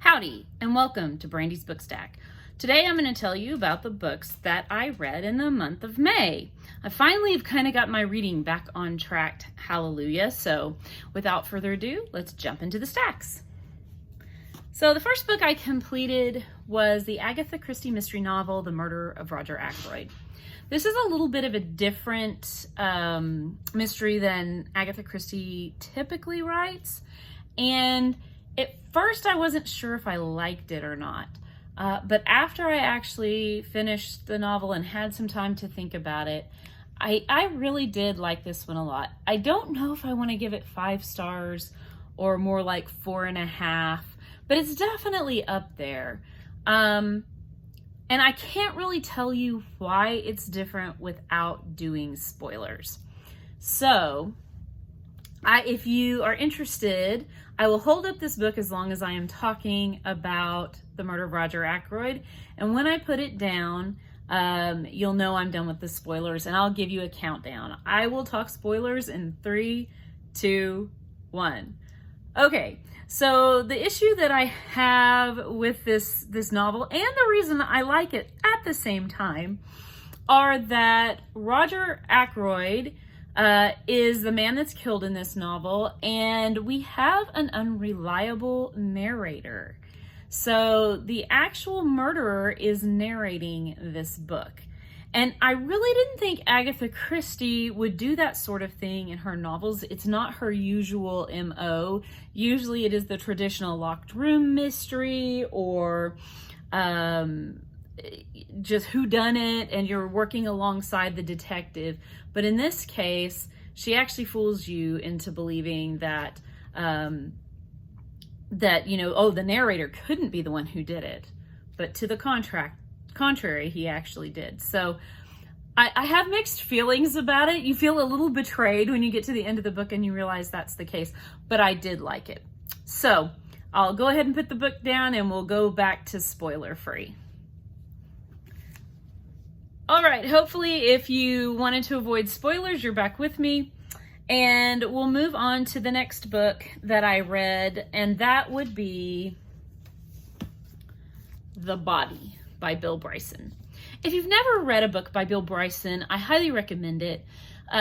Howdy, and welcome to Brandy's Book Stack. Today I'm going to tell you about the books that I read in the month of May. I finally have kind of got my reading back on track, hallelujah, so without further ado, let's jump into the stacks. So the first book I completed was the Agatha Christie mystery novel, The Murder of Roger Ackroyd. This is a little bit of a different mystery than Agatha Christie typically writes, and at first I wasn't sure if I liked it or not, but after I actually finished the novel and had some time to think about it, I really did like this one a lot. I don't know if I want to give it 5 stars or more like 4.5, but it's definitely up there. And I can't really tell you why it's different without doing spoilers. So, if you are interested, I will hold up this book as long as I am talking about The Murder of Roger Ackroyd. And when I put it down, you'll know I'm done with the spoilers, and I'll give you a countdown. I will talk spoilers in 3, 2, 1. Okay, so the issue that I have with this novel, and the reason I like it at the same time, are that Roger Ackroyd is the man that's killed in this novel, and we have an unreliable narrator. So the actual murderer is narrating this book. And I really didn't think Agatha Christie would do that sort of thing in her novels. It's not her usual MO. Usually it is the traditional locked room mystery or just whodunit, and you're working alongside the detective. But in this case, she actually fools you into believing that the narrator couldn't be the one who did it. But to the contrary, he actually did. So I have mixed feelings about it. You feel a little betrayed when you get to the end of the book and you realize that's the case, but I did like it. So I'll go ahead and put the book down and we'll go back to spoiler free. All right, hopefully if you wanted to avoid spoilers, you're back with me. And we'll move on to the next book that I read, and that would be The Body by Bill Bryson. If you've never read a book by Bill Bryson, I highly recommend it.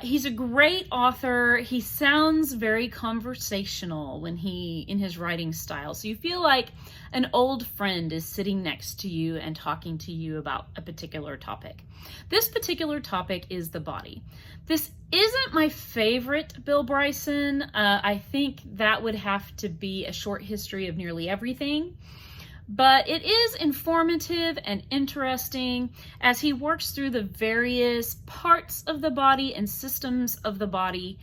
He's a great author. He sounds very conversational in his writing style. So you feel like an old friend is sitting next to you and talking to you about a particular topic. This particular topic is the body. This isn't my favorite Bill Bryson. I think that would have to be A Short History of Nearly Everything. But it is informative and interesting as he works through the various parts of the body and systems of the body,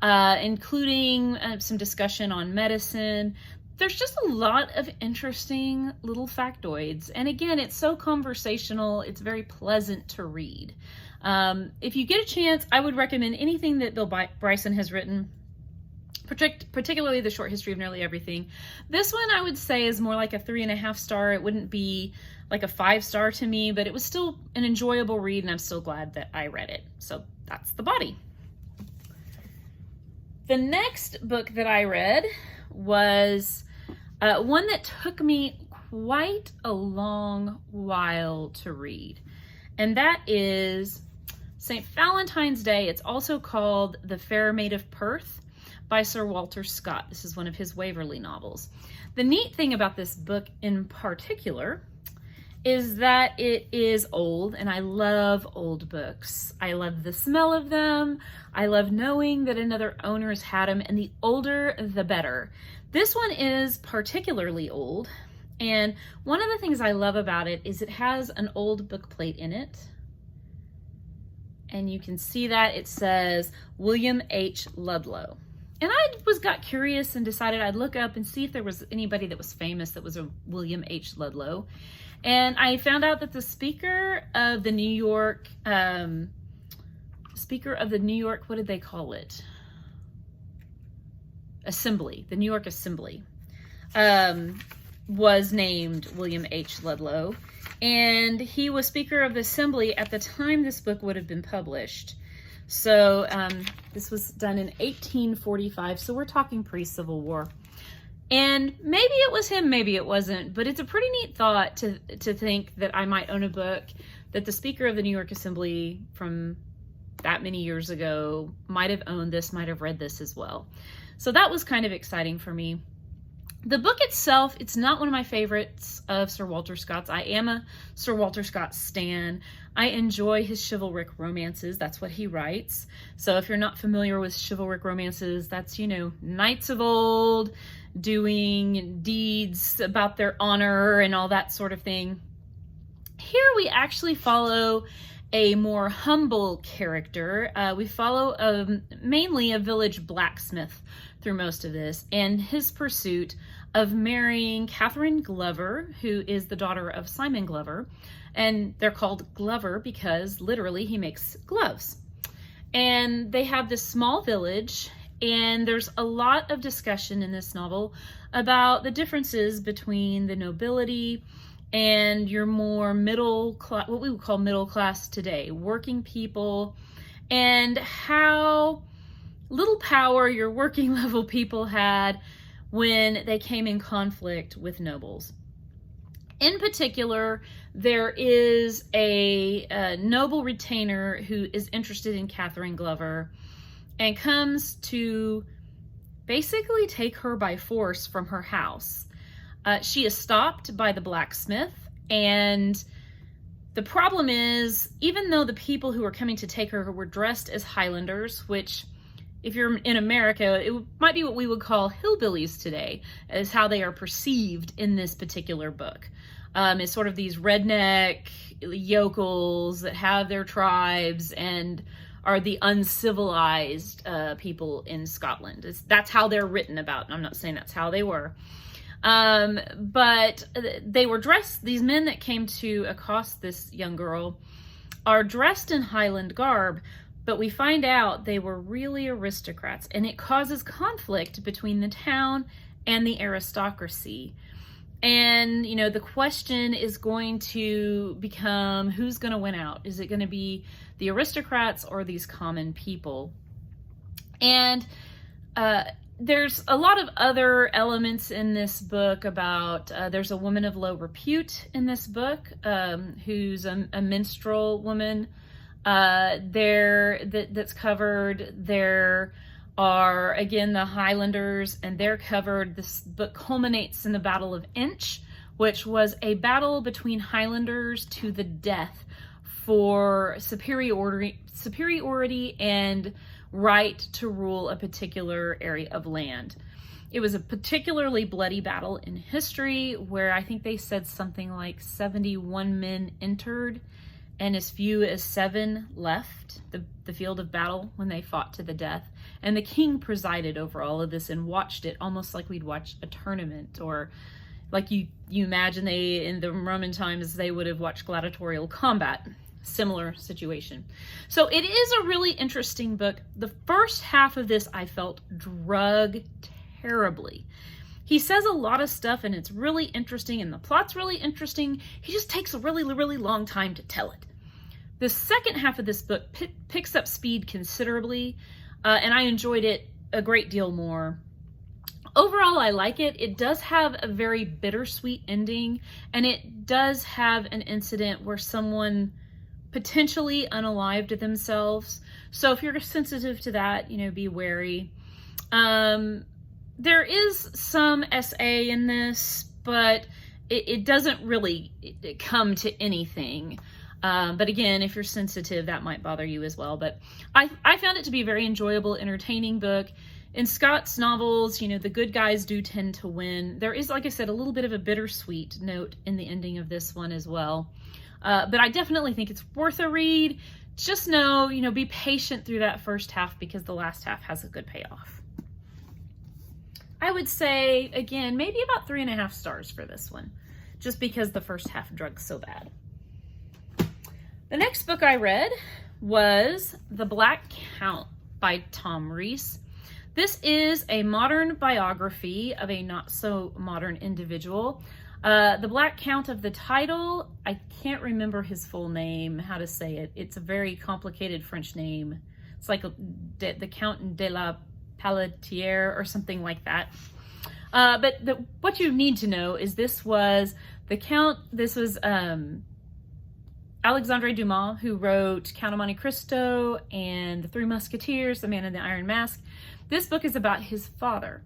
including some discussion on medicine. There's just a lot of interesting little factoids. And again, it's so conversational, it's very pleasant to read. If you get a chance, I would recommend anything that Bill Bryson has written, particularly The Short History of Nearly Everything. This one I would say is more like a 3.5 star. It wouldn't be like a 5 star to me, but it was still an enjoyable read, and I'm still glad that I read it. So that's The Body. The next book that I read was one that took me quite a long while to read, and that is St. Valentine's Day. It's also called The Fair Maid of Perth by Sir Walter Scott. This is one of his Waverley novels. The neat thing about this book in particular is that it is old, and I love old books. I love the smell of them. I love knowing that another owner has had them, and the older, the better. This one is particularly old, and one of the things I love about it is it has an old book plate in it. And you can see that it says William H. Ludlow. And I got curious and decided I'd look up and see if there was anybody that was famous that was a William H. Ludlow. And I found out that the Speaker of the New York, what did they call it? Assembly, the New York Assembly, was named William H. Ludlow. And he was Speaker of the Assembly at the time this book would have been published. So this was done in 1845, so we're talking pre-Civil War. And maybe it was him, maybe it wasn't, but it's a pretty neat thought to think that I might own a book that the Speaker of the New York Assembly from that many years ago might have owned this, might have read this as well. So that was kind of exciting for me. The book itself, it's not one of my favorites of Sir Walter Scott's. I am a Sir Walter Scott stan. I enjoy his chivalric romances. That's what he writes. So if you're not familiar with chivalric romances, that's, you know, knights of old doing deeds about their honor and all that sort of thing. Here we actually follow a more humble character. We follow mainly a village blacksmith through most of this, and his pursuit of marrying Catherine Glover, who is the daughter of Simon Glover. And they're called Glover because literally he makes gloves. And they have this small village, and there's a lot of discussion in this novel about the differences between the nobility and your more middle class, what we would call middle class today, working people, and how little power your working level people had when they came in conflict with nobles. In particular, there is a noble retainer who is interested in Catherine Glover and comes to basically take her by force from her house. She is stopped by the blacksmith, and the problem is, even though the people who are coming to take her were dressed as Highlanders, which if you're in America, it might be what we would call hillbillies today, is how they are perceived in this particular book. It's sort of these redneck yokels that have their tribes and are the uncivilized people in Scotland. That's how they're written about, and I'm not saying that's how they were. But they were dressed, these men that came to accost this young girl are dressed in Highland garb, but we find out they were really aristocrats, and it causes conflict between the town and the aristocracy. And, you know, the question is going to become, who's going to win out? Is it going to be the aristocrats or these common people? And there's a lot of other elements in this book about, there's a woman of low repute in this book, who's a minstrel woman. That's covered. There are, again, the Highlanders, and they're covered. This book culminates in the Battle of Inch, which was a battle between Highlanders to the death for superiority and right to rule a particular area of land. It was a particularly bloody battle in history where I think they said something like 71 men entered and as few as 7 left the field of battle when they fought to the death. And the king presided over all of this and watched it almost like we'd watch a tournament, or like you imagine in the Roman times, they would have watched gladiatorial combat. Similar situation. So it is a really interesting book. The first half of this I felt drug terribly. He says a lot of stuff and it's really interesting and the plot's really interesting. He just takes a really, really long time to tell it. The second half of this book picks up speed considerably, and I enjoyed it a great deal more. Overall, I like it. It does have a very bittersweet ending, and it does have an incident where someone potentially unalived themselves. So if you're sensitive to that, you know, be wary. There is some SA in this, but it doesn't really come to anything. But again, if you're sensitive, that might bother you as well. But I found it to be a very enjoyable, entertaining book. In Scott's novels, you know, the good guys do tend to win. There is, like I said, a little bit of a bittersweet note in the ending of this one as well. But I definitely think it's worth a read. Just know, you know, be patient through that first half because the last half has a good payoff. I would say, again, maybe about 3.5 stars for this one, just because the first half drug so bad. The next book I read was The Black Count by Tom Rees. This is a modern biography of a not-so-modern individual. The Black Count of the title, I can't remember his full name, how to say it. It's a very complicated French name. It's like the Count de la Pelletier or something like that. What you need to know is this was Alexandre Dumas, who wrote Count of Monte Cristo and The Three Musketeers, The Man in the Iron Mask. This book is about his father.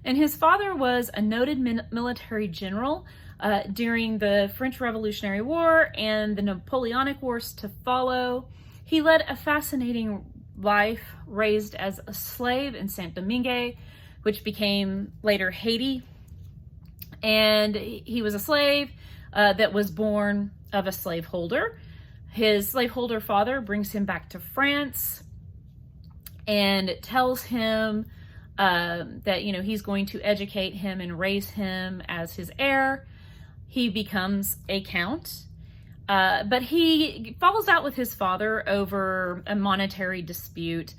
And his father was a noted military general during the French Revolutionary War and the Napoleonic Wars to follow. He led a fascinating life, raised as a slave in Saint-Domingue, which became later Haiti. And he was a slave that was born of a slaveholder. His slaveholder father brings him back to France and tells him that, he's going to educate him and raise him as his heir. He becomes a count, but he falls out with his father over a monetary dispute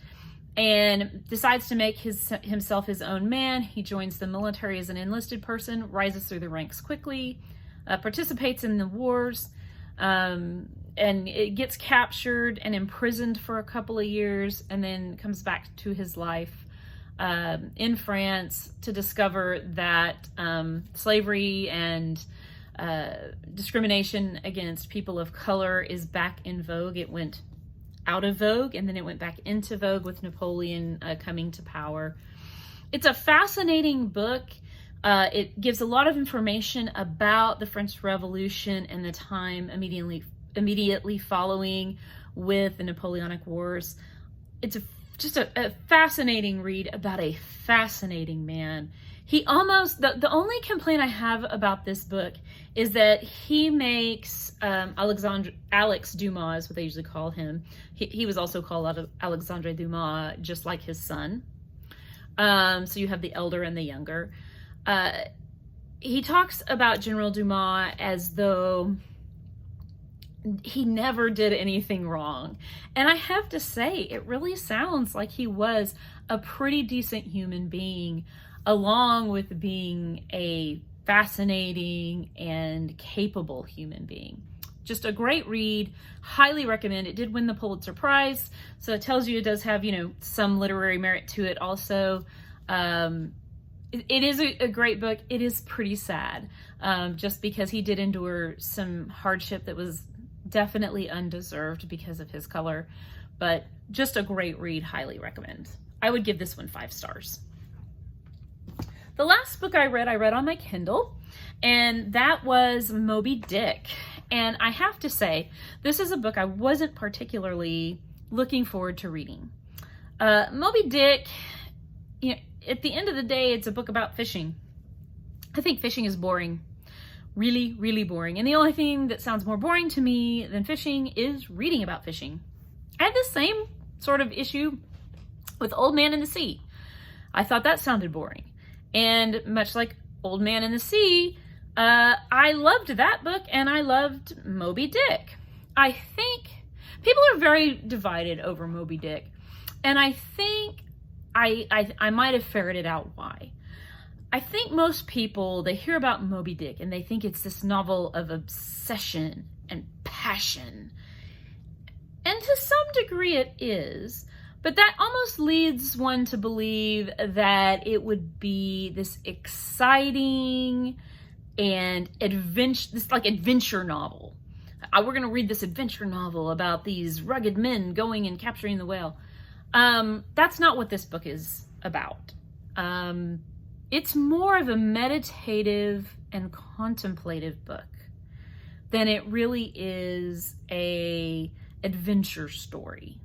and decides to make himself his own man. He joins the military as an enlisted person, rises through the ranks quickly, participates in the wars, and it gets captured and imprisoned for a couple of years, and then comes back to his life in France to discover that slavery and discrimination against people of color is back in vogue. It went out of vogue, and then it went back into vogue with Napoleon coming to power. It's a fascinating book. It gives a lot of information about the French Revolution and the time immediately following with the Napoleonic Wars. It's just a fascinating read about a fascinating man. He almost, the only complaint I have about this book is that he makes Alex Dumas, is what they usually call him. He was also called Alexandre Dumas, just like his son. So you have the elder and the younger. He talks about General Dumas as though he never did anything wrong. And I have to say, it really sounds like he was a pretty decent human being, along with being a fascinating and capable human being. Just a great read. Highly recommend. It did win the Pulitzer Prize, so it tells you it does have, some literary merit to it also. It is a great book. It is pretty sad, just because he did endure some hardship that was definitely undeserved because of his color, but just a great read. Highly recommend. I would give this one 5 stars. The last book I read on my Kindle, and that was Moby Dick. And I have to say, this is a book I wasn't particularly looking forward to reading. Moby Dick, at the end of the day, it's a book about fishing. I think fishing is boring. Really, really boring. And the only thing that sounds more boring to me than fishing is reading about fishing. I had the same sort of issue with Old Man in the Sea. I thought that sounded boring. And much like Old Man in the Sea, I loved that book, and I loved Moby Dick. I think people are very divided over Moby Dick, and I think I might have ferreted out why. I think most people, they hear about Moby Dick and they think it's this novel of obsession and passion. And to some degree it is, but that almost leads one to believe that it would be this exciting and adventure novel. We're going to read this adventure novel about these rugged men going and capturing the whale. That's not what this book is about. It's more of a meditative and contemplative book than it really is a adventure story.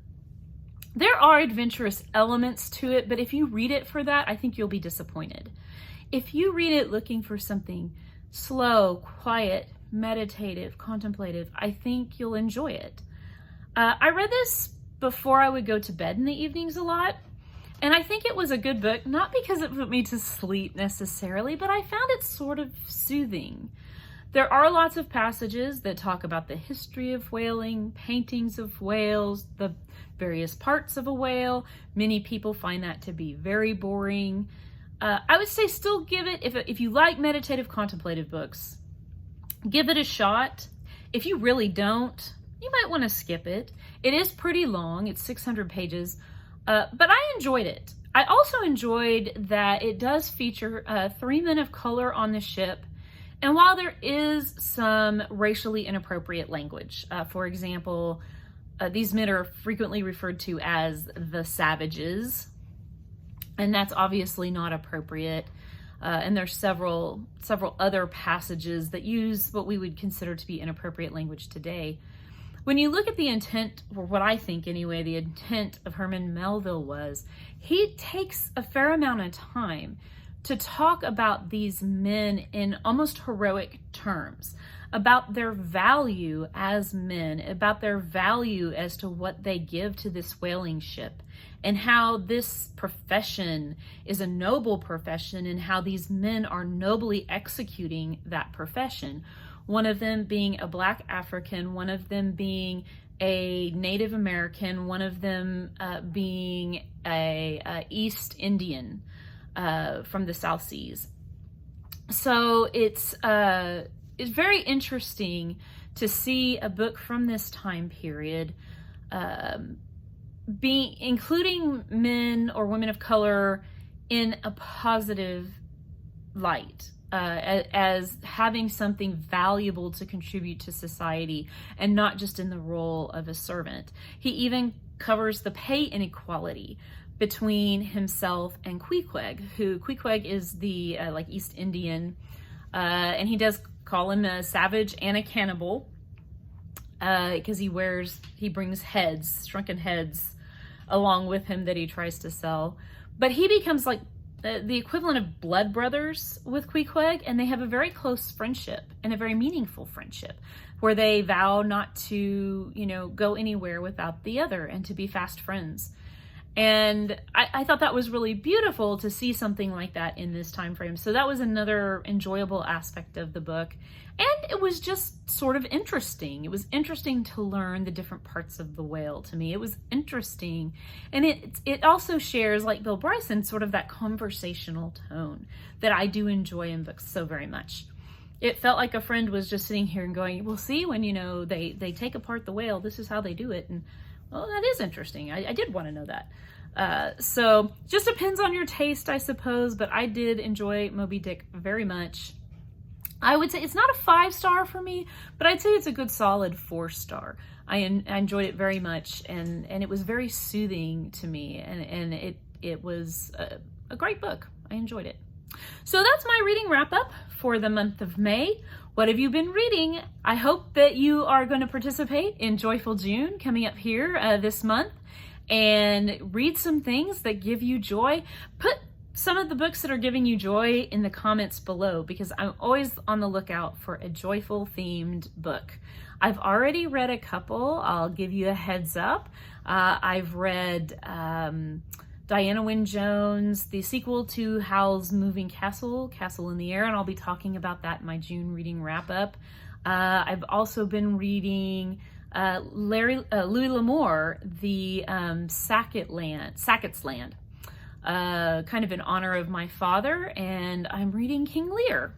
There are adventurous elements to it, but if you read it for that, I think you'll be disappointed. If you read it looking for something slow, quiet, meditative, contemplative, I think you'll enjoy it. I read this before I would go to bed in the evenings a lot. And I think it was a good book, not because it put me to sleep necessarily, but I found it sort of soothing. There are lots of passages that talk about the history of whaling, paintings of whales, the various parts of a whale. Many people find that to be very boring. I would say still give it, if you like meditative, contemplative books, give it a shot. If you really don't, you might want to skip it. It is pretty long. It's 600 pages. But I enjoyed it. I also enjoyed that it does feature 3 men of color on the ship. And while there is some racially inappropriate language, for example, these men are frequently referred to as the savages, and that's obviously not appropriate. And there's several other passages that use what we would consider to be inappropriate language today. When you look at the intent, or what I think anyway, the intent of Herman Melville was, he takes a fair amount of time to talk about these men in almost heroic terms, about their value as men, about their value as to what they give to this whaling ship, and how this profession is a noble profession, and how these men are nobly executing that profession. One of them being a Black African, one of them being a Native American, one of them being a East Indian from the South Seas. So it's very interesting to see a book from this time period including men or women of color in a positive light, as having something valuable to contribute to society and not just in the role of a servant. He even covers the pay inequality between himself and Queequeg, who Queequeg is the like East Indian, and he does call him a savage and a cannibal, because he brings heads, shrunken heads, along with him that he tries to sell. But he becomes like the equivalent of blood brothers with Queequeg, and they have a very close friendship and a very meaningful friendship where they vow not to, go anywhere without the other and to be fast friends. And I thought that was really beautiful to see something like that in this time frame. So that was another enjoyable aspect of the book. And it was just sort of interesting. It was interesting to learn the different parts of the whale. To me, it was interesting. And it also shares, like Bill Bryson, sort of that conversational tone that I do enjoy in books so very much. It felt like a friend was just sitting here and going, well, see, when, they take apart the whale, this is how they do it. And well, that is interesting. I did want to know that. So just depends on your taste, I suppose, but I did enjoy Moby Dick very much. I would say it's not a 5-star for me, but I'd say it's a good solid 4-star. I enjoyed it very much, and it was very soothing to me, and it was a great book. I enjoyed it. So that's my reading wrap up for the month of May. What have you been reading? I hope that you are going to participate in Joyful June coming up here this month and read some things that give you joy. Put some of the books that are giving you joy in the comments below, because I'm always on the lookout for a joyful themed book. I've already read a couple. I'll give you a heads up. I've read Diana Wynne Jones, the sequel to Howl's Moving Castle, Castle in the Air, and I'll be talking about that in my June reading wrap up. I've also been reading Louis L'Amour, the Sackett's Land, kind of in honor of my father, and I'm reading King Lear.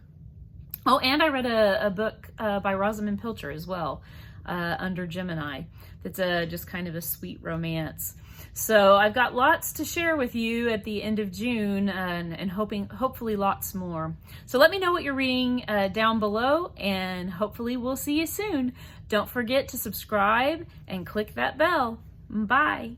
Oh, and I read a book by Rosamund Pilcher as well, Under Gemini. That's just kind of a sweet romance. So I've got lots to share with you at the end of June, and hopefully lots more. So let me know what you're reading down below, and hopefully we'll see you soon. Don't forget to subscribe and click that bell. Bye.